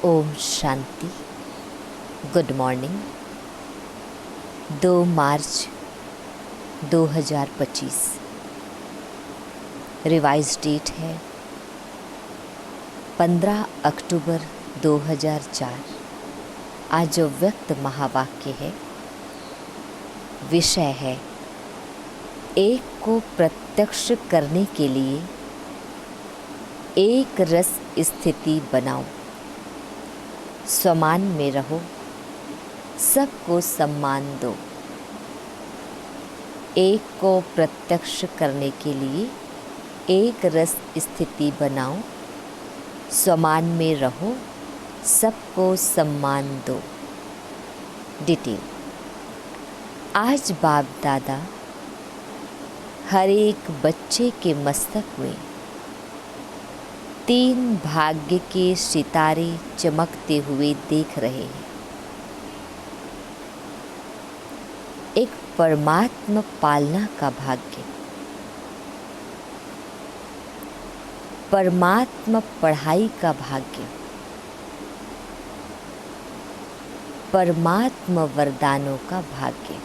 ओम शांति। Good morning. 2 मार्च 2025। Revise date है 15 अक्टूबर 2004। आज जो व्यक्त महावाक्य है, विषय है एक को प्रत्यक्ष करने के लिए एक रस स्थिति बनाओ। स्वमान में रहो, सबको सम्मान दो। एक को प्रत्यक्ष करने के लिए एक रस स्थिति बनाओ। स्वमान में रहो, सबको सम्मान दो। डिटेल। आज बाप दादा हर एक बच्चे के मस्तक में 3 भाग्य के सितारे चमकते हुए देख रहे हैं। एक परमात्मा पालना का भाग्य, परमात्मा पढ़ाई का भाग्य, परमात्मा वरदानों का भाग्य।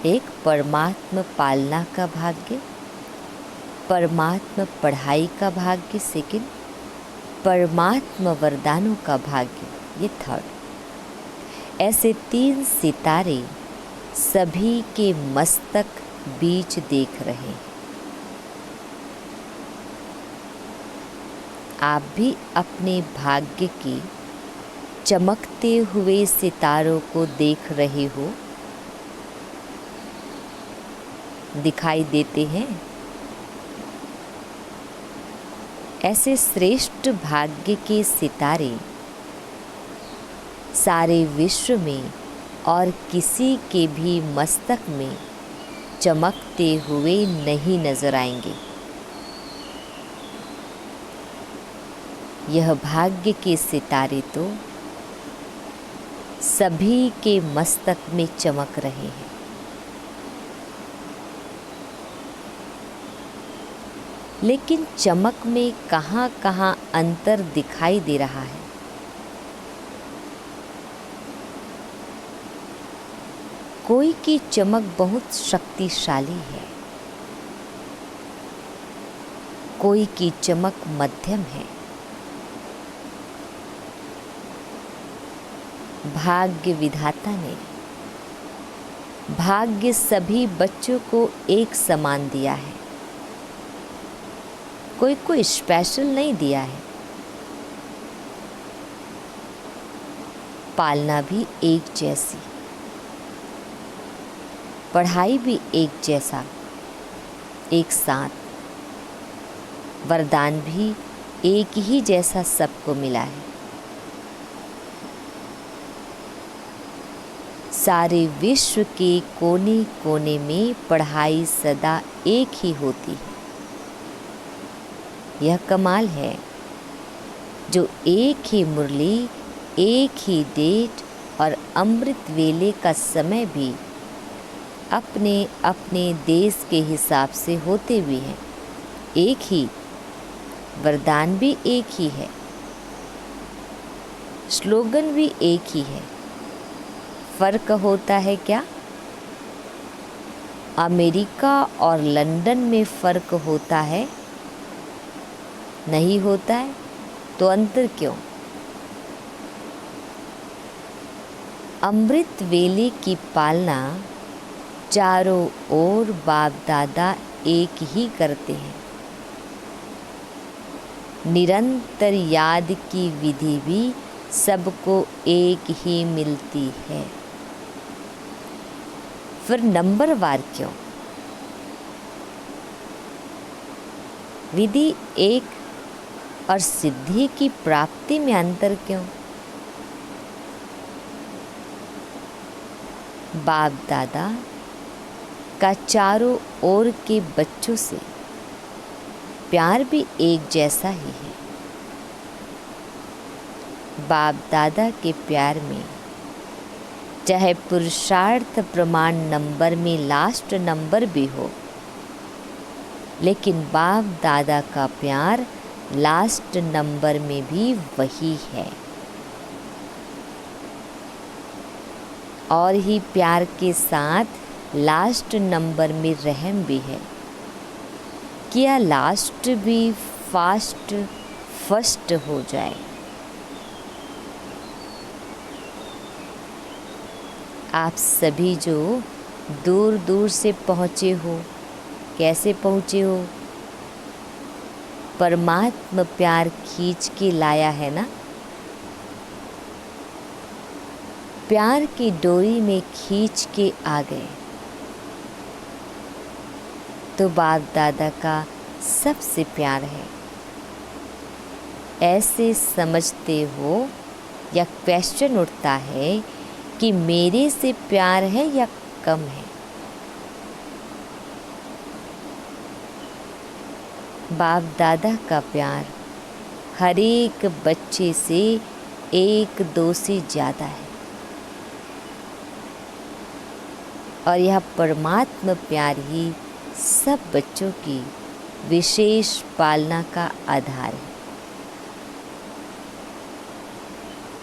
एक परमात्मा पालना का भाग्य, परमात्मा पढ़ाई का भाग्य सेकंड, परमात्मा वरदानों का भाग्य ये थर्ड। ऐसे 3 सितारे सभी के मस्तक बीच देख रहे हैं। आप भी अपने भाग्य के चमकते हुए सितारों को देख रहे हो, दिखाई देते हैं। ऐसे श्रेष्ठ भाग्य के सितारे सारे विश्व में और किसी के भी मस्तक में चमकते हुए नहीं नजर आएंगे। यह भाग्य के सितारे तो सभी के मस्तक में चमक रहे हैं। लेकिन चमक में कहाँ कहाँ अंतर दिखाई दे रहा है। कोई की चमक बहुत शक्तिशाली है, कोई की चमक मध्यम है। भाग्य विधाता ने भाग्य सभी बच्चों को एक समान दिया है, कोई कोई स्पेशल नहीं दिया है। पालना भी एक जैसी, पढ़ाई भी एक जैसा, एक साथ। वरदान भी एक ही जैसा सबको मिला है। सारे विश्व के कोने कोने में पढ़ाई सदा एक ही होती है। यह कमाल है जो एक ही मुरली, एक ही डेट और अमृत वेले का समय भी अपने अपने देश के हिसाब से होते भी हैं। एक ही वरदान भी एक ही है, स्लोगन भी एक ही है। फर्क होता है क्या? अमेरिका और लंदन में फर्क होता है? नहीं होता है, तो अंतर क्यों? अमृत वेले की पालना चारों ओर बाप दादा एक ही करते हैं। निरंतर याद की विधि भी सबको एक ही मिलती है। फिर नंबरवार क्यों? विधि एक और सिद्धि की प्राप्ति में अंतर क्यों? बाप दादा का चारों ओर के बच्चों से प्यार भी एक जैसा ही है। बाप दादा के प्यार में चाहे पुरुषार्थ प्रमाण नंबर में लास्ट नंबर भी हो, लेकिन बाप दादा का प्यार लास्ट नंबर में भी वही है। और ही प्यार के साथ लास्ट नंबर में रहम भी है। क्या लास्ट भी फास्ट फर्स्ट हो जाए। आप सभी जो दूर दूर से पहुँचे हो, कैसे पहुँचे हो? परमात्मा प्यार खींच के लाया है ना। प्यार की डोरी में खींच के आ गए तो बाप दादा का सबसे प्यार है। ऐसे समझते हो या क्वेश्चन उठता है कि मेरे से प्यार है या कम है। बाप दादा का प्यार हर एक बच्चे से एक दो से ज़्यादा है। और यह परमात्मा प्यार ही सब बच्चों की विशेष पालना का आधार है।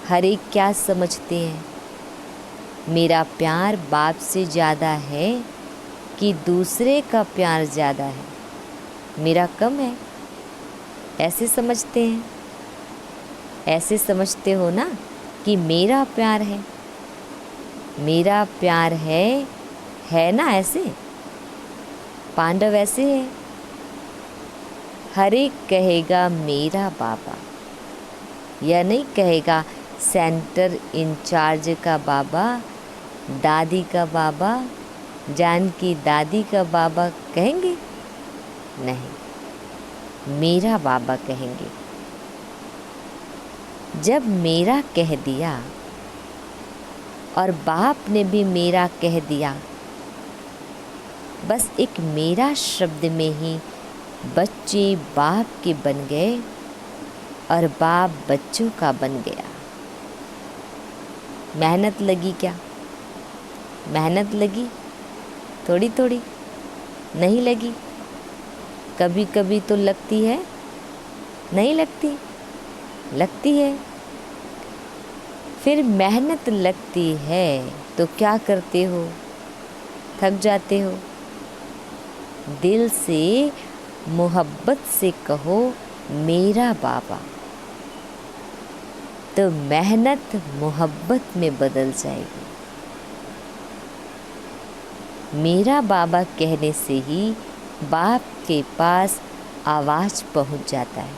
हर एक क्या समझते हैं, मेरा प्यार बाप से ज़्यादा है कि दूसरे का प्यार ज़्यादा है, मेरा कम है। ऐसे समझते हैं। ऐसे समझते हो ना कि मेरा प्यार है, मेरा प्यार है ना। ऐसे पांडव ऐसे है। हर एक कहेगा मेरा बाबा, या नहीं कहेगा सेंटर इंचार्ज का बाबा, दादी का बाबा, जानकी दादी का बाबा कहेंगे? नहीं, मेरा बाबा कहेंगे। जब मेरा कह दिया और बाप ने भी मेरा कह दिया, बस एक मेरा शब्द में ही बच्चे बाप के बन गए और बाप बच्चों का बन गया। मेहनत लगी क्या? मेहनत लगी थोड़ी थोड़ी, नहीं लगी। कभी कभी तो लगती है, नहीं लगती, लगती है। फिर मेहनत लगती है तो क्या करते हो? थक जाते हो। दिल से मोहब्बत से कहो मेरा बाबा, तो मेहनत मोहब्बत में बदल जाएगी। मेरा बाबा कहने से ही बाप के पास आवाज़ पहुंच जाता है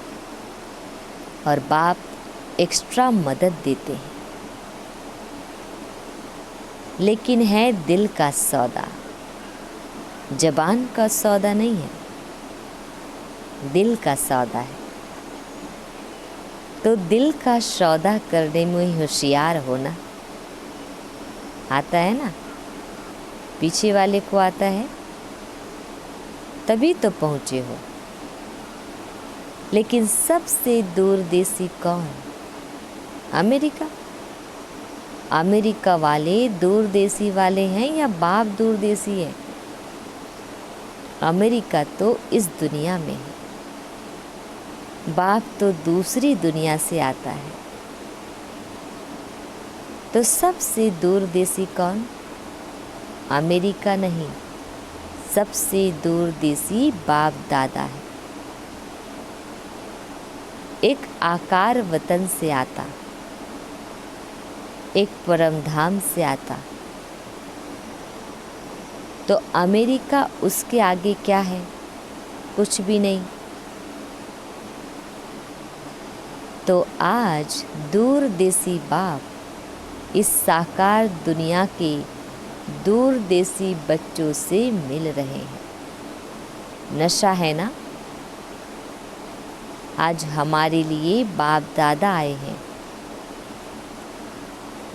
और बाप एक्स्ट्रा मदद देते हैं। लेकिन है दिल का सौदा, ज़बान का सौदा नहीं है, दिल का सौदा है। तो दिल का सौदा करने में होशियार होना आता है ना। पीछे वाले को आता है तभी तो पहुँचे हो। लेकिन सबसे दूरदेशी कौन? अमेरिका। अमेरिका वाले दूरदेशी वाले हैं या बाप दूरदेशी है? अमेरिका तो इस दुनिया में है, बाप तो दूसरी दुनिया से आता है। तो सबसे दूरदेशी कौन? अमेरिका नहीं, सबसे दूरदेशी बाप दादा है। एक आकार वतन से आता, एक परम धाम से आता। तो अमेरिका उसके आगे क्या है? कुछ भी नहीं। तो आज दूरदेशी बाप इस साकार दुनिया के दूरदेशी बच्चों से मिल रहे हैं। नशा है ना। आज हमारे लिए बाप दादा आए हैं।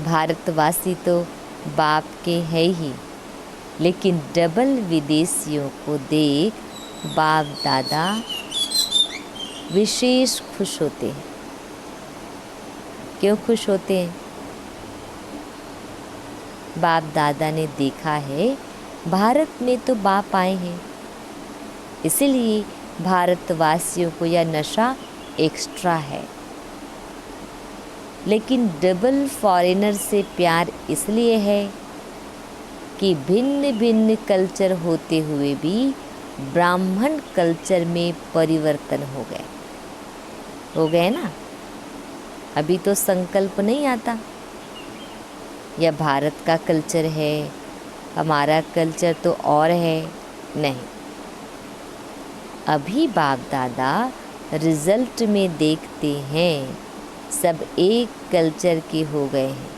भारतवासी तो बाप के है ही, लेकिन डबल विदेशियों को देख बाप दादा विशेष खुश होते हैं। क्यों खुश होते हैं? बाप दादा ने देखा है भारत में तो बाप आए हैं, इसलिए भारतवासियों को यह नशा एक्स्ट्रा है। लेकिन डबल फॉरेनर से प्यार इसलिए है कि भिन्न भिन्न कल्चर होते हुए भी ब्राह्मण कल्चर में परिवर्तन हो गए ना। अभी तो संकल्प नहीं आता, यह भारत का कल्चर है, हमारा कल्चर तो और है। नहीं, अभी बाप दादा रिजल्ट में देखते हैं सब एक कल्चर के हो गए हैं,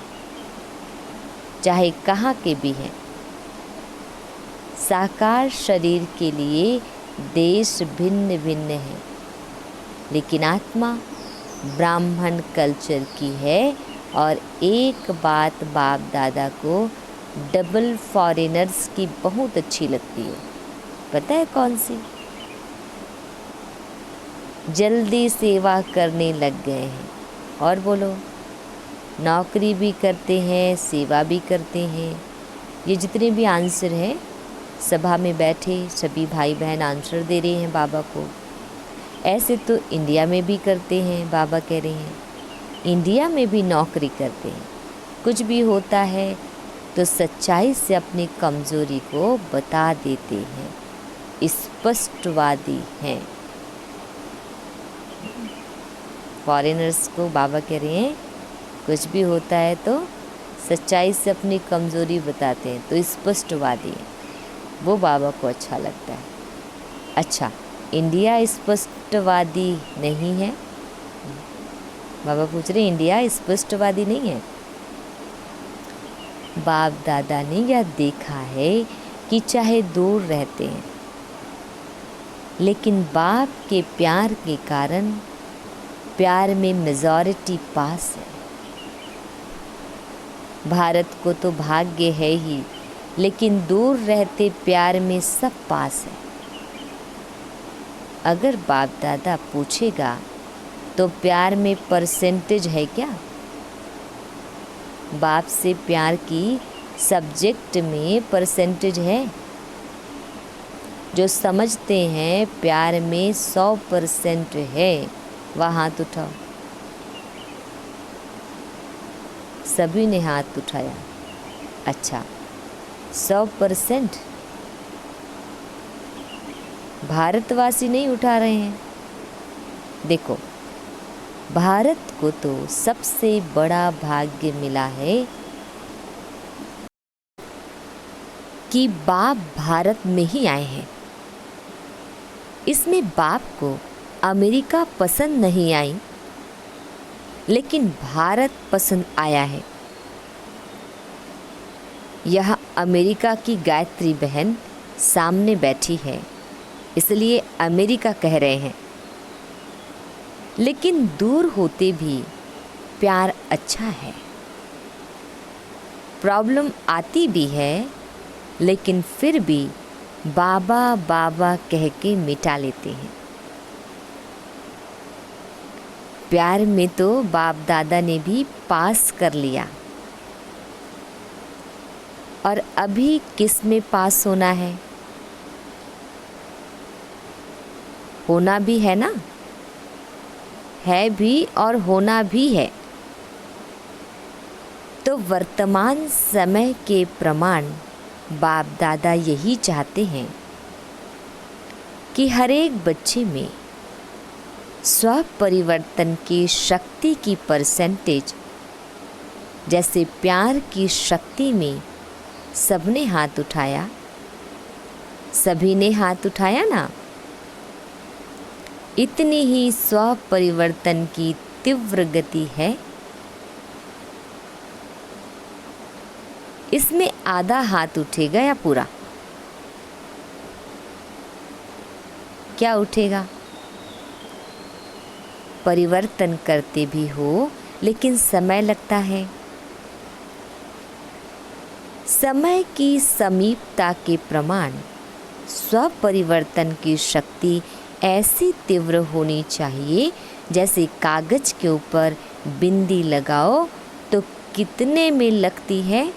चाहे कहाँ के भी हैं। साकार शरीर के लिए देश भिन्न भिन्न है, लेकिन आत्मा ब्राह्मण कल्चर की है। और एक बात बाप दादा को डबल फॉरेनर्स की बहुत अच्छी लगती है, पता है कौन सी? जल्दी सेवा करने लग गए हैं। और बोलो, नौकरी भी करते हैं, सेवा भी करते हैं। ये जितने भी आंसर हैं, सभा में बैठे सभी भाई बहन आंसर दे रहे हैं बाबा को। ऐसे तो इंडिया में भी करते हैं, बाबा कह रहे हैं इंडिया में भी नौकरी करते हैं। कुछ भी होता है तो सच्चाई से अपनी कमज़ोरी को बता देते हैं, स्पष्टवादी हैं। फॉरेनर्स को बाबा कह रहे हैं कुछ भी होता है तो सच्चाई से अपनी कमज़ोरी बताते हैं, तो स्पष्टवादी हैं। वो बाबा को अच्छा लगता है। अच्छा, इंडिया स्पष्टवादी नहीं है? बाबा पूछ रहे इंडिया स्पष्टवादी नहीं है? बाप दादा ने यह देखा है कि चाहे दूर रहते हैं, लेकिन बाप के प्यार के कारण प्यार में मेजॉरिटी पास है। भारत को तो भाग्य है ही, लेकिन दूर रहते प्यार में सब पास है। अगर बाप दादा पूछेगा तो प्यार में परसेंटेज है क्या? बाप से प्यार की सब्जेक्ट में परसेंटेज है? जो समझते हैं प्यार में 100% है, वह हाथ उठाओ। सभी ने हाथ उठाया। अच्छा, 100% भारतवासी नहीं उठा रहे हैं। देखो, भारत को तो सबसे बड़ा भाग्य मिला है कि बाप भारत में ही आए हैं। इसमें बाप को अमेरिका पसंद नहीं आई, लेकिन भारत पसंद आया है। यह अमेरिका की गायत्री बहन सामने बैठी है, इसलिए अमेरिका कह रहे हैं। लेकिन दूर होते भी प्यार अच्छा है। प्रॉब्लम आती भी है, लेकिन फिर भी बाबा बाबा कह के मिटा लेते हैं। प्यार में तो बाप दादा ने भी पास कर लिया, और अभी किस में पास होना है? होना भी है ना, है भी और होना भी है। तो वर्तमान समय के प्रमाण बाप दादा यही चाहते हैं कि हर एक बच्चे में स्व परिवर्तन की शक्ति की परसेंटेज, जैसे प्यार की शक्ति में सबने हाथ उठाया, सभी ने हाथ उठाया ना, इतनी ही स्व परिवर्तन की तीव्र गति है। इसमें आधा हाथ उठेगा या पूरा? क्या उठेगा? परिवर्तन करते भी हो, लेकिन समय लगता है। समय की समीपता के प्रमाण स्व परिवर्तन की शक्ति ऐसी तीव्र होनी चाहिए, जैसे कागज के ऊपर बिंदी लगाओ तो कितने में लगती है?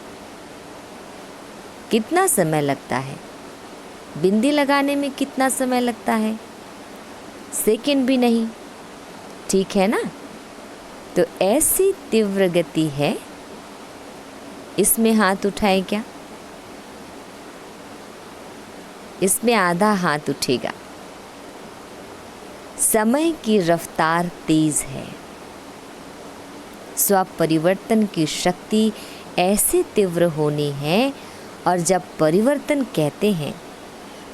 कितना समय लगता है? बिंदी लगाने में कितना समय लगता है? सेकंड भी नहीं, ठीक है ना? तो ऐसी तीव्र गति है, इसमें हाथ उठाएं क्या? इसमें आधा हाथ उठेगा। समय की रफ्तार तेज है। स्वपरिवर्तन की शक्ति ऐसे तीव्र होनी है, और जब परिवर्तन कहते हैं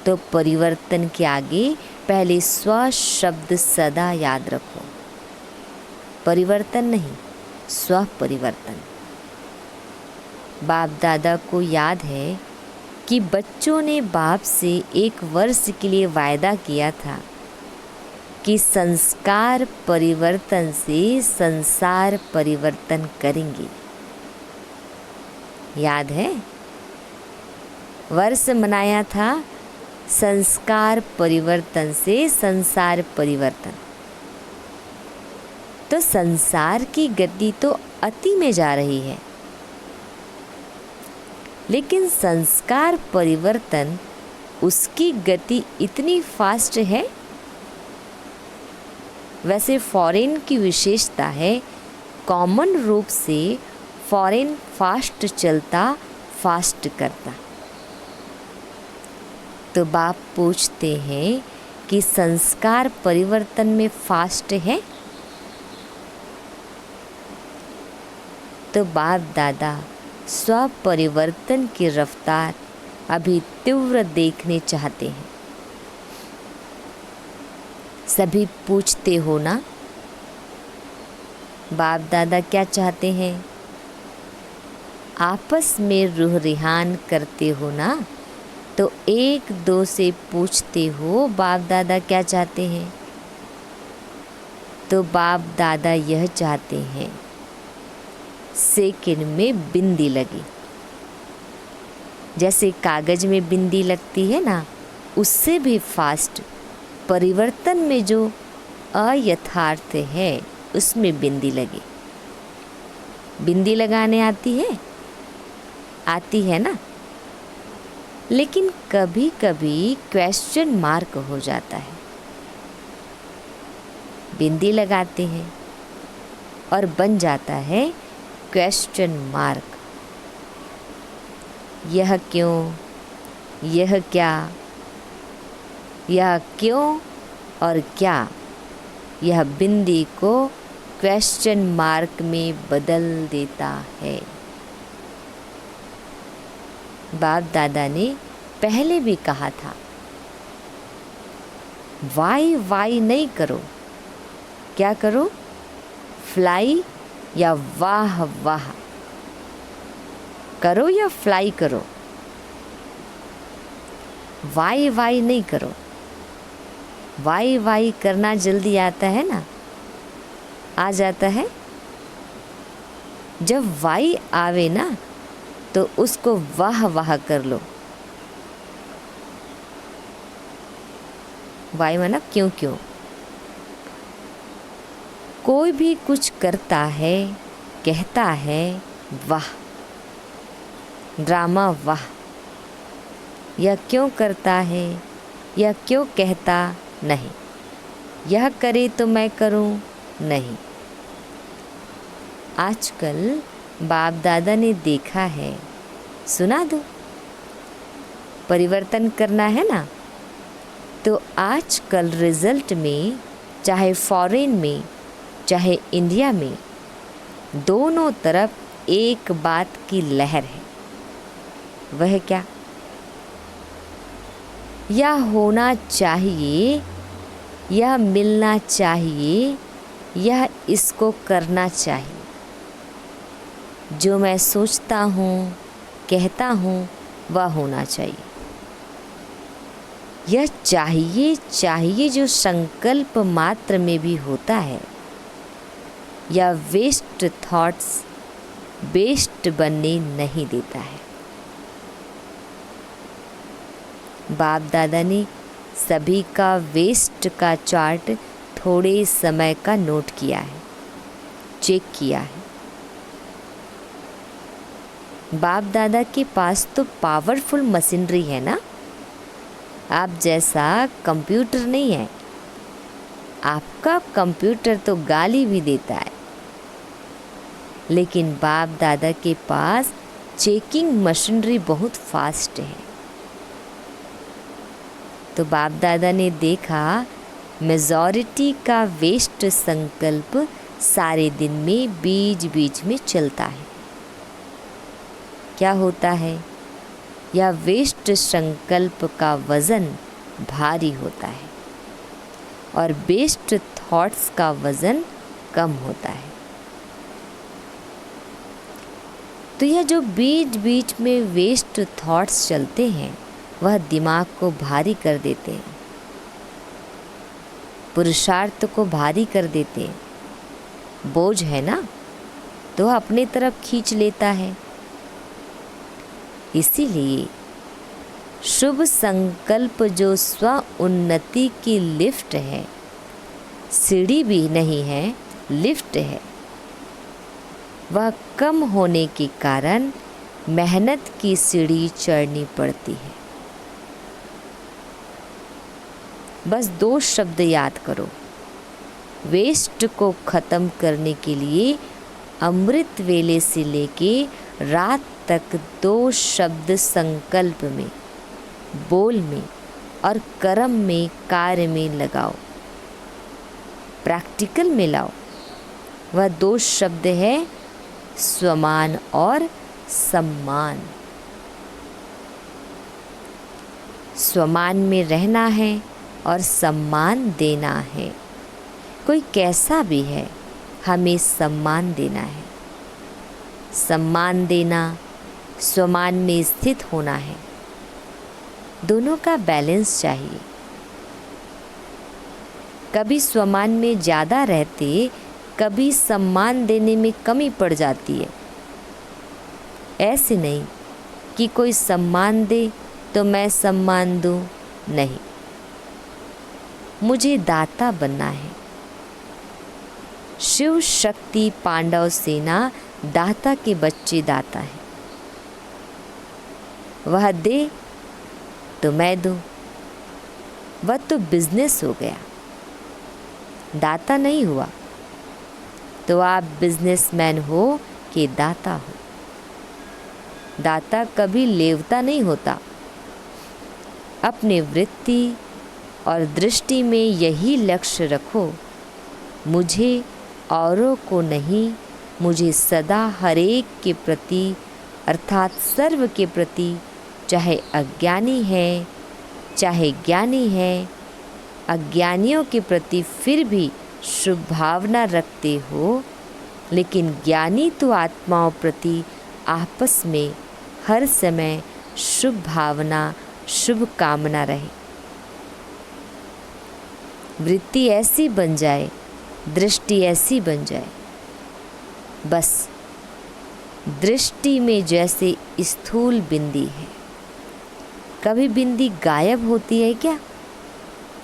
तो परिवर्तन के आगे पहले स्व शब्द सदा याद रखो। परिवर्तन नहीं, स्व परिवर्तन। बाप दादा को याद है कि बच्चों ने बाप से 1 वर्ष के लिए वायदा किया था कि संस्कार परिवर्तन से संसार परिवर्तन करेंगे। याद है? वर्ष मनाया था संस्कार परिवर्तन से संसार परिवर्तन। तो संसार की गति तो अति में जा रही है, लेकिन संस्कार परिवर्तन उसकी गति इतनी फास्ट है। वैसे फॉरेन की विशेषता है, कॉमन रूप से फॉरेन फास्ट चलता, फास्ट करता। तो बाप पूछते हैं कि संस्कार परिवर्तन में फास्ट है? तो बाप दादा स्व परिवर्तन की रफ्तार अभी तीव्र देखने चाहते हैं। सभी पूछते हो ना, बाप दादा क्या चाहते हैं? आपस में रूह रिहान करते हो ना, तो 1-2 से पूछते हो बाप दादा क्या चाहते हैं? तो बाप दादा यह चाहते हैं सेकंड में बिंदी लगी। जैसे कागज में बिंदी लगती है ना, उससे भी फास्ट परिवर्तन में जो अयथार्थ है उसमें बिंदी लगी। बिंदी लगाने आती है? आती है ना? लेकिन कभी कभी क्वेश्चन मार्क हो जाता है। बिंदी लगाते हैं और बन जाता है क्वेश्चन मार्क। यह क्यों, यह क्या, यह क्यों और क्या, यह बिंदी को क्वेश्चन मार्क में बदल देता है। बाप दादा ने पहले भी कहा था, वाई वाई नहीं करो। क्या करो? फ्लाई या वाह वाह करो या फ्लाई करो। वाई वाई नहीं करो। वाई वाई करना जल्दी आता है ना, आ जाता है। जब वाई आवे ना तो उसको वाह वाह कर लो। वाई माना क्यों क्यों। कोई भी कुछ करता है, कहता है वाह, ड्रामा वाह। यह क्यों करता है, यह क्यों कहता नहीं। यह करे तो मैं करूं नहीं। आजकल बाप दादा ने देखा है, सुना दो, परिवर्तन करना है ना, तो आजकल रिजल्ट में चाहे फॉरेन में चाहे इंडिया में दोनों तरफ एक बात की लहर है। वह क्या? यह होना चाहिए, यह मिलना चाहिए, यह इसको करना चाहिए। जो मैं सोचता हूँ, कहता हूँ, वह होना चाहिए। यह चाहिए चाहिए जो संकल्प मात्र में भी होता है, या वेस्ट थॉट्स बेस्ट बनने नहीं देता है। बाप दादा ने सभी का वेस्ट का चार्ट थोड़े समय का नोट किया है, चेक किया है। बाप दादा के पास तो पावरफुल मशीनरी है ना। आप जैसा कंप्यूटर नहीं है, आपका कंप्यूटर तो गाली भी देता है, लेकिन बाप दादा के पास चेकिंग मशीनरी बहुत फास्ट है। तो बाप दादा ने देखा मेजॉरिटी का वेस्ट संकल्प सारे दिन में बीच बीच में चलता है। क्या होता है? यह वेस्ट संकल्प का वज़न भारी होता है और बेस्ट थॉट्स का वज़न कम होता है। तो यह जो बीच बीच में वेस्ट थॉट्स चलते हैं वह दिमाग को भारी कर देते हैं, पुरुषार्थ को भारी कर देते हैं। बोझ है ना, तो अपने तरफ खींच लेता है। इसीलिए शुभ संकल्प जो स्व उन्नति की लिफ्ट है, सीढ़ी भी नहीं है, लिफ्ट है, वह कम होने के कारण मेहनत की सीढ़ी चढ़नी पड़ती है। बस 2 शब्द याद करो। वेस्ट को ख़त्म करने के लिए अमृत वेले से लेके रात तक 2 शब्द संकल्प में, बोल में और कर्म में, कार्य में लगाओ, प्रैक्टिकल में लाओ। वह 2 शब्द है स्वमान और सम्मान। स्वमान में रहना है और सम्मान देना है। कोई कैसा भी है, हमें सम्मान देना है। सम्मान देना, स्वमान में स्थित होना है। दोनों का बैलेंस चाहिए। कभी स्वमान में ज़्यादा रहते, कभी सम्मान देने में कमी पड़ जाती है। ऐसे नहीं कि कोई सम्मान दे तो मैं सम्मान दूं, नहीं, मुझे दाता बनना है। शिव शक्ति पांडव सेना दाता के बच्चे दाता है। वह दे तो मैं दूं, वह तो बिजनेस हो गया, दाता नहीं हुआ। तो आप बिजनेसमैन हो कि दाता हो। दाता कभी लेवता नहीं होता। अपने वृत्ति और दृष्टि में यही लक्ष्य रखो, मुझे औरों को नहीं, मुझे सदा हरेक के प्रति अर्थात सर्व के प्रति, चाहे अज्ञानी है चाहे ज्ञानी है, अज्ञानियों के प्रति फिर भी शुभ भावना रखते हो, लेकिन ज्ञानी तो आत्माओं प्रति आपस में हर समय शुभ भावना, शुभ कामना रहे। वृत्ति ऐसी बन जाए, दृष्टि ऐसी बन जाए। बस दृष्टि में जैसे स्थूल बिंदी है। कभी बिंदी गायब होती है क्या?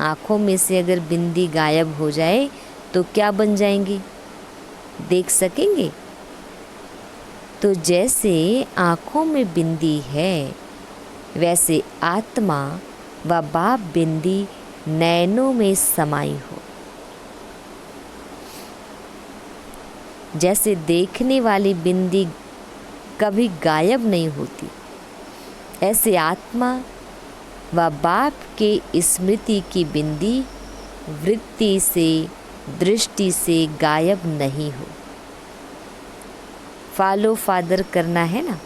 आँखों में से अगर बिंदी गायब हो जाए तो क्या बन जाएंगे? देख सकेंगे? तो जैसे आँखों में बिंदी है, वैसे आत्मा व बाप बिंदी नैनों में समाई हो। जैसे देखने वाली बिंदी कभी गायब नहीं होती, ऐसे आत्मा व बाप के स्मृति की बिंदी वृत्ति से, दृष्टि से गायब नहीं हो। फॉलो फादर करना है ना,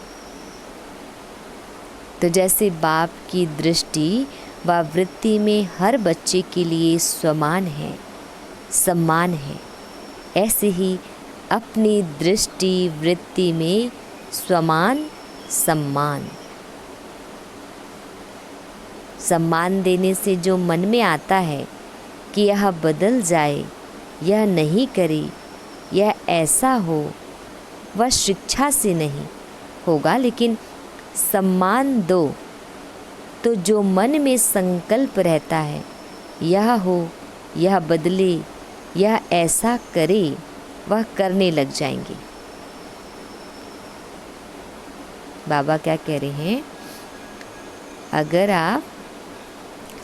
तो जैसे बाप की दृष्टि व वृत्ति में हर बच्चे के लिए समान है, सम्मान है, ऐसे ही अपनी दृष्टि वृत्ति में समान सम्मान। सम्मान देने से जो मन में आता है कि यह बदल जाए, यह नहीं करे, यह ऐसा हो, वह शिक्षा से नहीं होगा, लेकिन सम्मान दो तो जो मन में संकल्प रहता है, यह हो, यह बदले, यह ऐसा करे, वह करने लग जाएंगे। बाबा क्या कह रहे हैं? अगर आप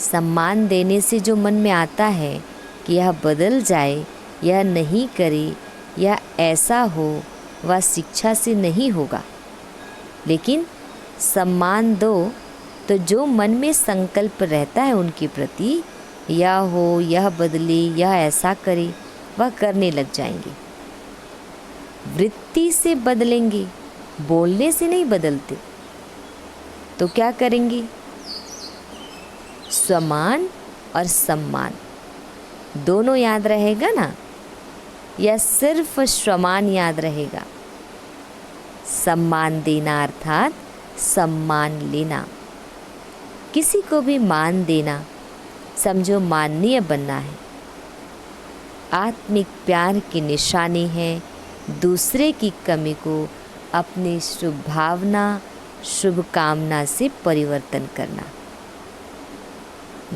सम्मान देने से जो मन में आता है कि यह बदल जाए, यह नहीं करे, या ऐसा हो, वह शिक्षा से नहीं होगा। लेकिन सम्मान दो तो जो मन में संकल्प रहता है उनके प्रति, यह हो, यह बदले, यह ऐसा करे, वह करने लग जाएंगे। वृत्ति से बदलेंगे, बोलने से नहीं बदलते। तो क्या करेंगे? स्वमान और सम्मान दोनों याद रहेगा ना, या सिर्फ स्वमान याद रहेगा? सम्मान देना अर्थात सम्मान लेना। किसी को भी मान देना समझो माननीय बनना है। आत्मिक प्यार की निशानी है दूसरे की कमी को अपनी शुभ भावना, शुभ कामना से परिवर्तन करना।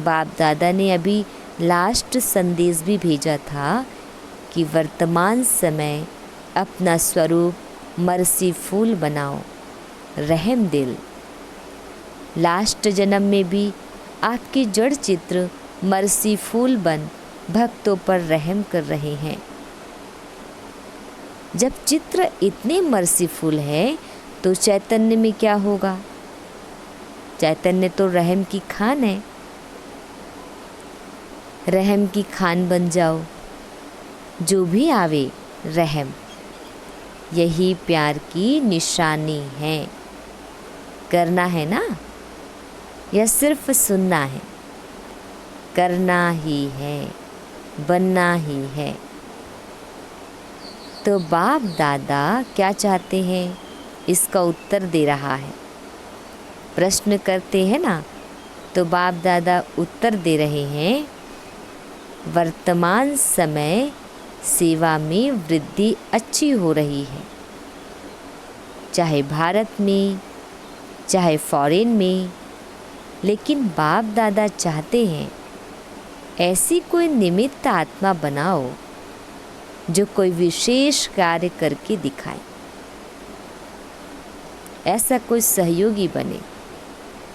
बाप दादा ने अभी लास्ट संदेश भी भेजा था कि वर्तमान समय अपना स्वरूप मर्सीफुल बनाओ, रहम दिल। लास्ट जन्म में भी आपके जड़ चित्र मर्सीफुल बन भक्तों पर रहम कर रहे हैं। जब चित्र इतने मर्सीफुल है तो चैतन्य में क्या होगा? चैतन्य तो रहम की खान है। रहम की खान बन जाओ, जो भी आवे रहम। यही प्यार की निशानी है। करना है ना, या सिर्फ सुनना है? करना ही है, बनना ही है। तो बाप दादा क्या चाहते हैं, इसका उत्तर दे रहा है। प्रश्न करते हैं ना, तो बाप दादा उत्तर दे रहे हैं। वर्तमान समय सेवा में वृद्धि अच्छी हो रही है, चाहे भारत में, चाहे फॉरेन में। लेकिन बाप दादा चाहते हैं ऐसी कोई निमित्त आत्मा बनाओ जो कोई विशेष कार्य करके दिखाए। ऐसा कोई सहयोगी बने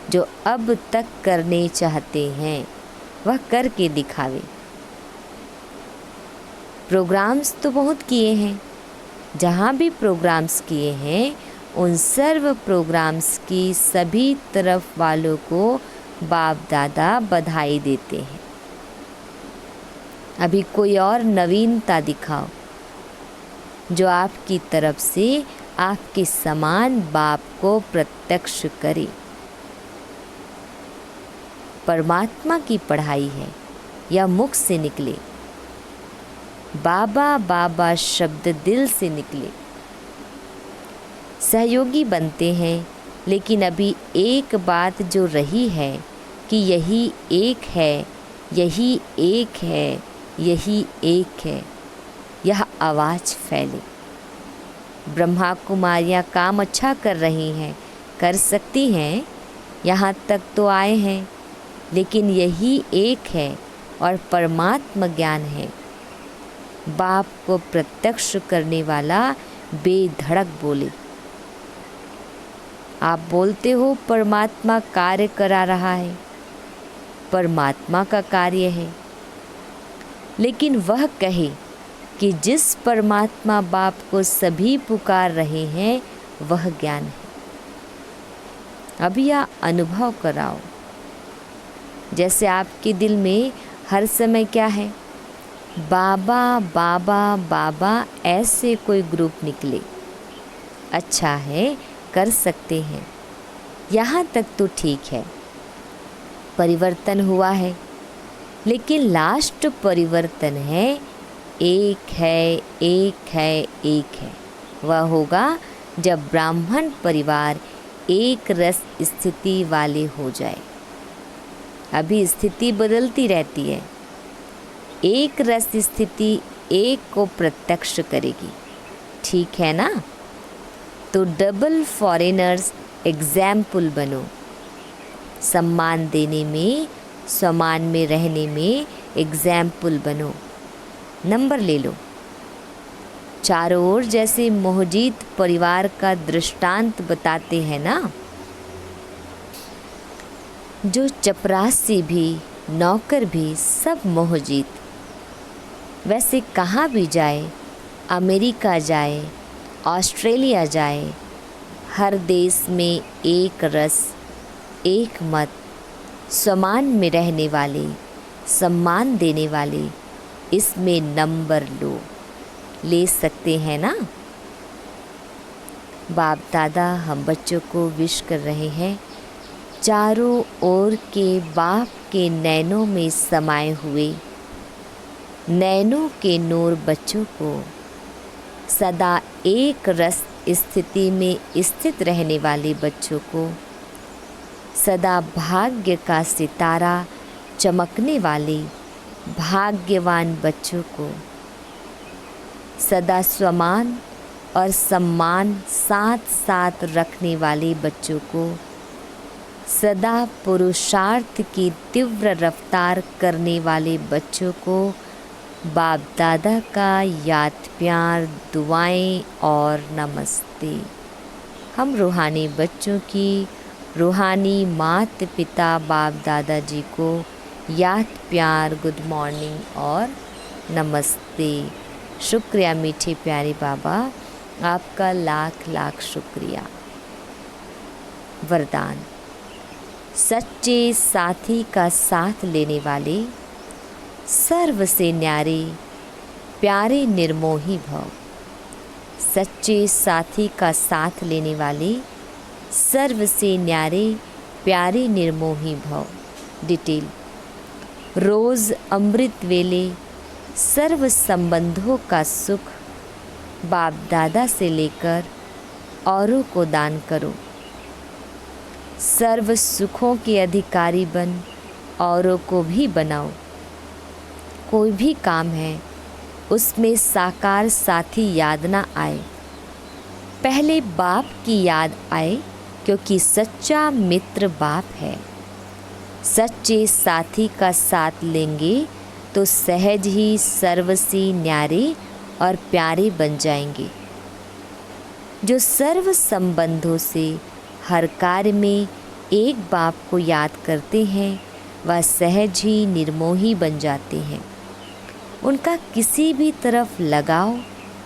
जो अब तक करने चाहते हैं वह करके दिखावे। प्रोग्राम्स तो बहुत किए हैं, जहाँ भी प्रोग्राम्स किए हैं उन सर्व प्रोग्राम्स की सभी तरफ वालों को बाप दादा बधाई देते हैं। अभी कोई और नवीनता दिखाओ जो आपकी तरफ से आपके समान बाप को प्रत्यक्ष करे। परमात्मा की पढ़ाई है या मुख से निकले, बाबा बाबा शब्द दिल से निकले। सहयोगी बनते हैं, लेकिन अभी एक बात जो रही है कि यही एक है, यही एक है, यही एक है, यह आवाज़ फैले। ब्रह्मा कुमारियाँ काम अच्छा कर रही हैं, कर सकती हैं, यहाँ तक तो आए हैं, लेकिन यही एक है और परमात्मा ज्ञान है। बाप को प्रत्यक्ष करने वाला बेधड़क बोले। आप बोलते हो परमात्मा कार्य करा रहा है, परमात्मा का कार्य है, लेकिन वह कहे कि जिस परमात्मा बाप को सभी पुकार रहे हैं वह ज्ञान है। अभी यह अनुभव कराओ, जैसे आपके दिल में हर समय क्या है, बाबा बाबा बाबा ऐसे कोई ग्रुप निकले। अच्छा है, कर सकते हैं, यहाँ तक तो ठीक है, परिवर्तन हुआ है। लेकिन लास्ट परिवर्तन है एक है, एक है, एक है। वह होगा जब ब्राह्मण परिवार एक रस स्थिति वाले हो जाए। अभी स्थिति बदलती रहती है। एक रस स्थिति एक को प्रत्यक्ष करेगी, ठीक है ना? तो डबल फॉरेनर्स एग्जाम्पल बनो। सम्मान देने में, समान में रहने में एग्जाम्पल बनो। नंबर ले लो। चारों ओर जैसे मोहजीत परिवार का दृष्टांत बताते हैं ना, जो चपरासी भी, नौकर भी सब मोहजीत। वैसे कहाँ भी जाए, अमेरिका जाए, ऑस्ट्रेलिया जाए, हर देश में एक रस, एक मत, समान में रहने वाले, सम्मान देने वाले, इसमें नंबर ले सकते हैं ना। बाप दादा हम बच्चों को विश कर रहे हैं, चारों ओर के बाप के नैनों में समाये हुए नैनों के नूर बच्चों को सदा एक रस स्थिति में स्थित रहने वाले बच्चों को, सदा भाग्य का सितारा चमकने वाले भाग्यवान बच्चों को, सदा स्वमान और सम्मान साथ साथ रखने वाले बच्चों को, सदा पुरुषार्थ की तीव्र रफ्तार करने वाले बच्चों को बाप दादा का याद प्यार, दुआएं और नमस्ते। हम रूहानी बच्चों की रूहानी माता पिता बाप दादा जी को याद प्यार, गुड मॉर्निंग और नमस्ते। शुक्रिया मीठे प्यारे बाबा, आपका लाख लाख शुक्रिया। वरदान, सच्चे साथी का साथ लेने वाले, सर्व से न्यारे प्यारे निर्मोही भव। सच्चे साथी का साथ लेने वाले, सर्व से न्यारे प्यारे निर्मोही भव। डिटेल, रोज़ अमृत वेले सर्व संबंधों का सुख बाप दादा से लेकर औरों को दान करो। सर्व सुखों के अधिकारी बन औरों को भी बनाओ। कोई भी काम है उसमें साकार साथी याद ना आए, पहले बाप की याद आए, क्योंकि सच्चा मित्र बाप है। सच्चे साथी का साथ लेंगे तो सहज ही सर्वसी न्यारे और प्यारे बन जाएंगे। जो सर्व संबंधों से हर कार्य में एक बाप को याद करते हैं, वह सहज ही निर्मोही बन जाते हैं। उनका किसी भी तरफ लगाव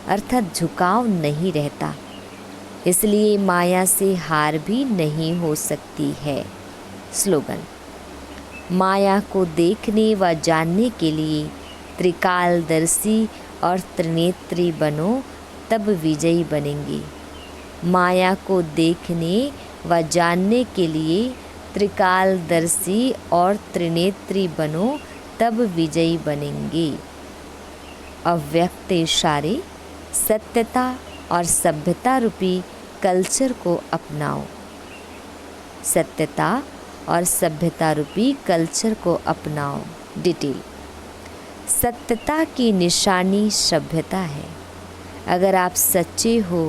अर्थात झुकाव नहीं रहता, इसलिए माया से हार भी नहीं हो सकती है। स्लोगन, माया को देखने व जानने के लिए त्रिकालदर्शी और त्रिनेत्री बनो, तब विजयी बनेंगे। माया को देखने व जानने के लिए त्रिकालदर्शी और त्रिनेत्री बनो, तब विजयी बनेंगे। अव्यक्त इशारे, सत्यता और सभ्यता रूपी कल्चर को अपनाओ। सत्यता और सभ्यता रूपी कल्चर को अपनाओ। डिटेल, सत्यता की निशानी सभ्यता है। अगर आप सच्चे हो,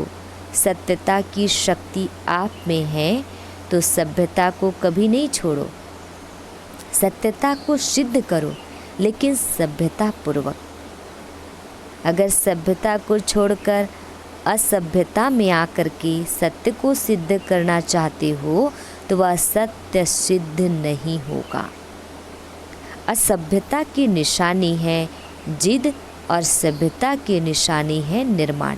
सत्यता की शक्ति आप में है, तो सभ्यता को कभी नहीं छोड़ो। सत्यता को सिद्ध करो, लेकिन सभ्यता पूर्वक। अगर सभ्यता को छोड़कर असभ्यता में आकर के सत्य को सिद्ध करना चाहते हो, तो वह सत्य सिद्ध नहीं होगा। असभ्यता की निशानी है जिद और सभ्यता की निशानी है निर्माण।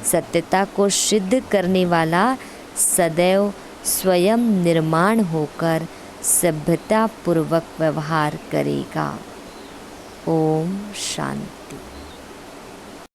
सत्यता को सिद्ध करने वाला सदैव स्वयं निर्माण होकर सभ्यता पूर्वक व्यवहार करेगा। ओम शांति।